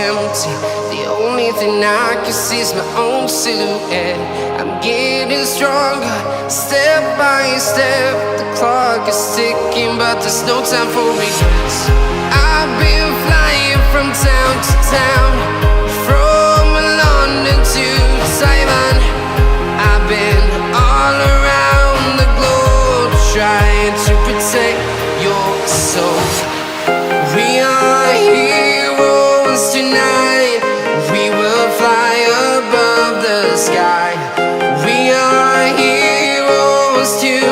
empty. The only thing I can see is my own silhouette. I'm getting stronger, step by step. The clock is ticking, but there's no time for regrets. I've been flying from town to town, from London to Taiwan. I've been all around the globe, trying to protect your soul. We are heroes tonight. We will fly above the sky. We are heroes tonight.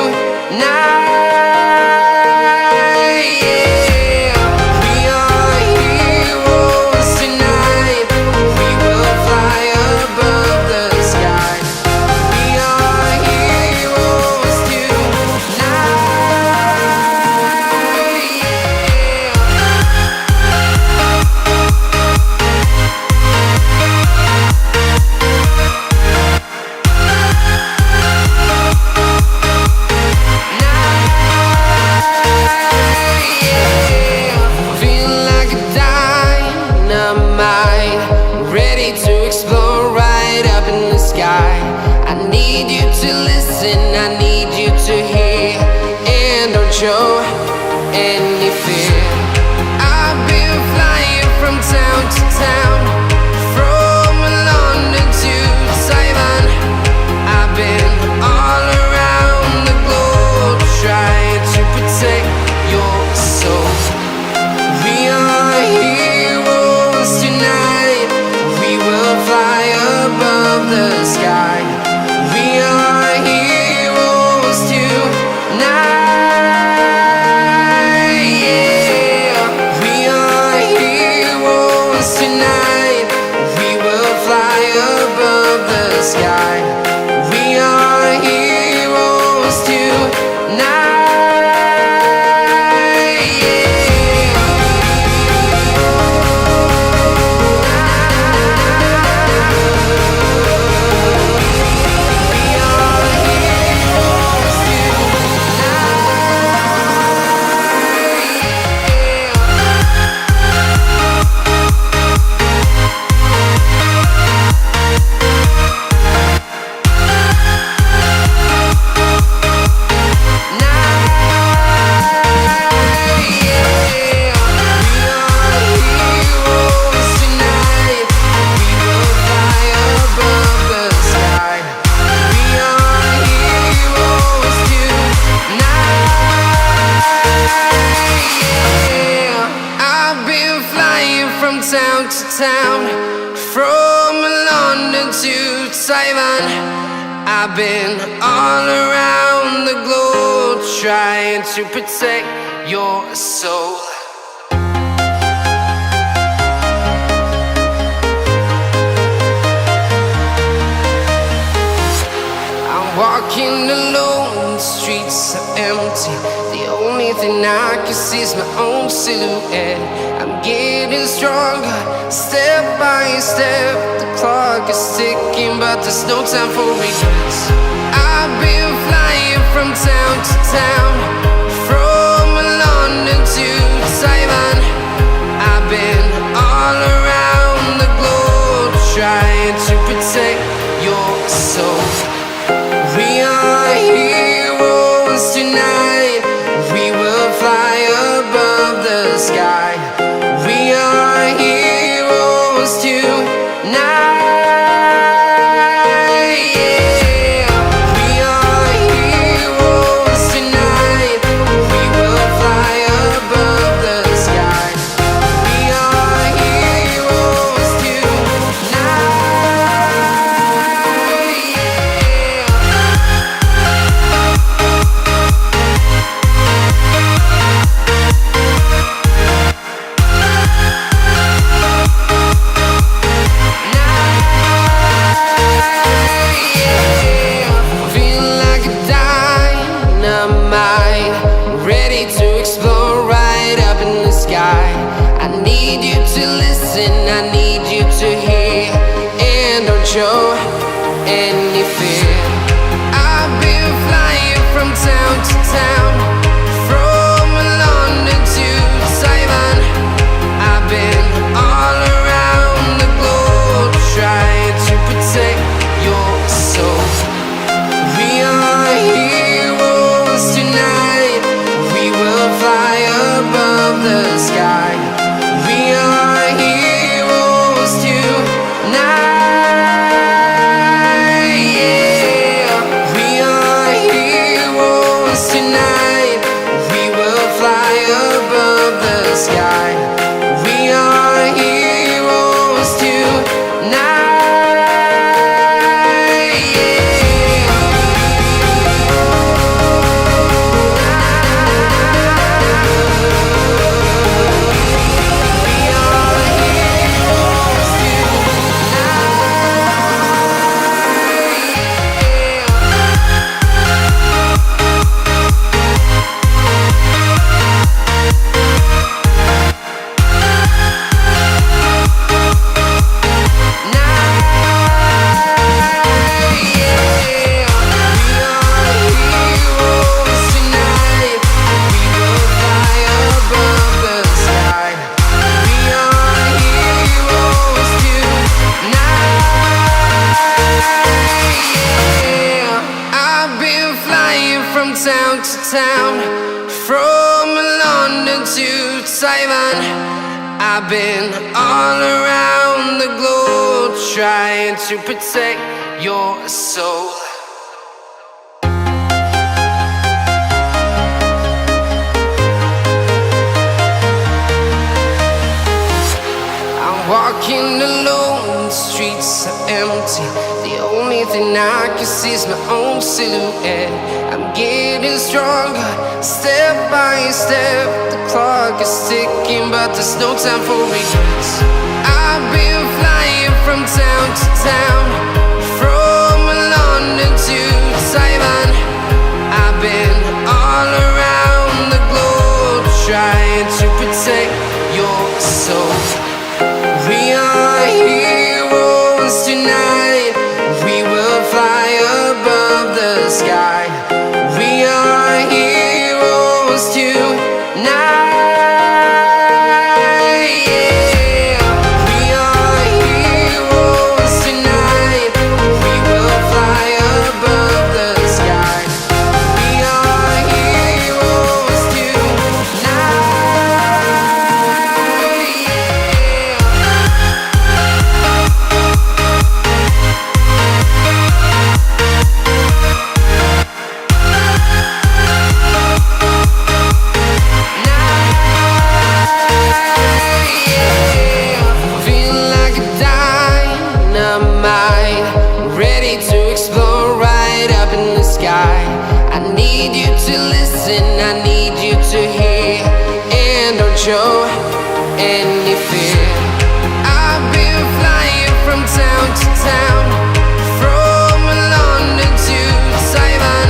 Show any fear. I've been flying from town to town, from London to Taiwan. I've been all around the globe, trying to protect your soul. We are heroes tonight. We will fly above the sky. We are heroes tonight. Town to town, from London to Taiwan. I've been all around the globe, trying to protect your soul. I'm walking alone, the streets are empty. The only thing I can see is my own silhouette. I'm getting stronger, step by step. The clock is ticking, but there's no time for regrets. I've been flying from town to town, from London to Taiwan. I've been all around the globe, trying to protect your soul. We are heroes tonight. We will fly above the sky. We are heroes tonight. We are heroes tonight. We will fly above the sky. We are heroes show any fear. I've been flying from town to town, from London to Taiwan. I've been all around town to town, from London to Taiwan. I've been all around the globe trying to protect your soul. Walking alone, the streets are empty. The only thing I can see is my own silhouette. I'm getting stronger, step by step. The clock is ticking, but there's no time for regrets. I've been flying from town to town, from London to Taiwan. I've been all around the globe trying to protect your soul. We are heroes tonight. We will fly above the sky. We are heroes tonight. Yeah. We are heroes tonight. We will fly above the sky. We are heroes tonight. Ready to explore right up in the sky. I need you to listen, I need you to hear, and don't show any fear. I've been flying from town to town, from London to Taiwan.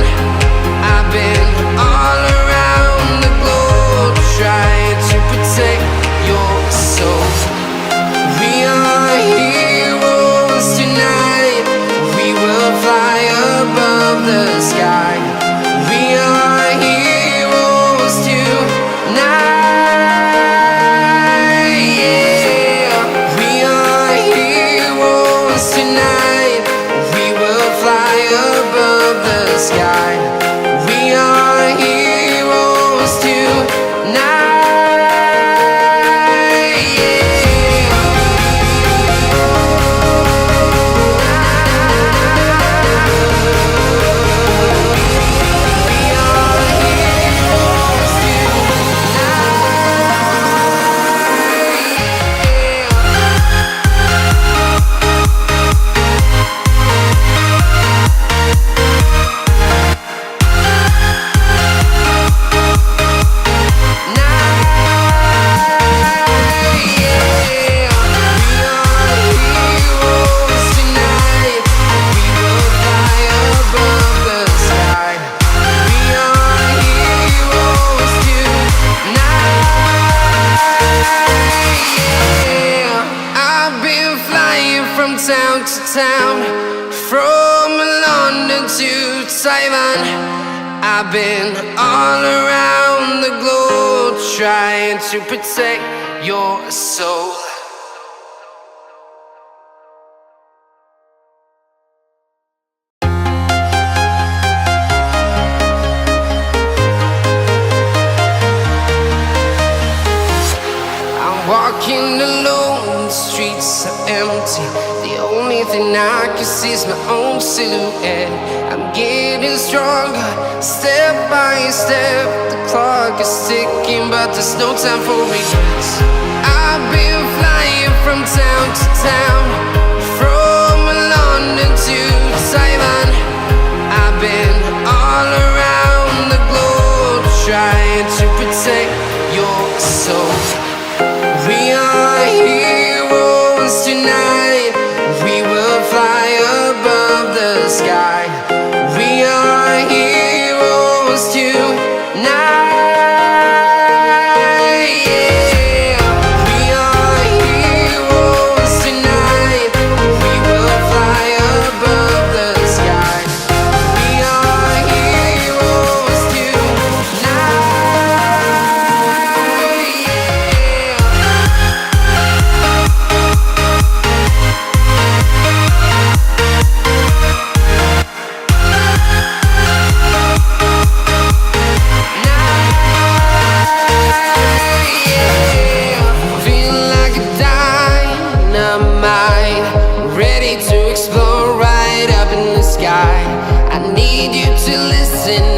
I've been all around the globe trying to protect your soul. We are heroes tonight. We will fly above the sky. We are heroes tonight. Yeah. We are heroes tonight. We will fly above the sky. We are heroes tonight. Town to town, from London to Taiwan. I've been all around the globe trying to protect your soul. Walking alone, the streets are empty. The only thing I can see is my own silhouette. I'm getting stronger, step by step. The clock is ticking, but there's no time for regrets. I've been flying from town to town, from London to Taiwan. I've been all around the globe trying to protect your soul. We are heroes tonight. We will fly above the sky. We are heroes tonight. Yeah. We are heroes tonight. We will fly above losing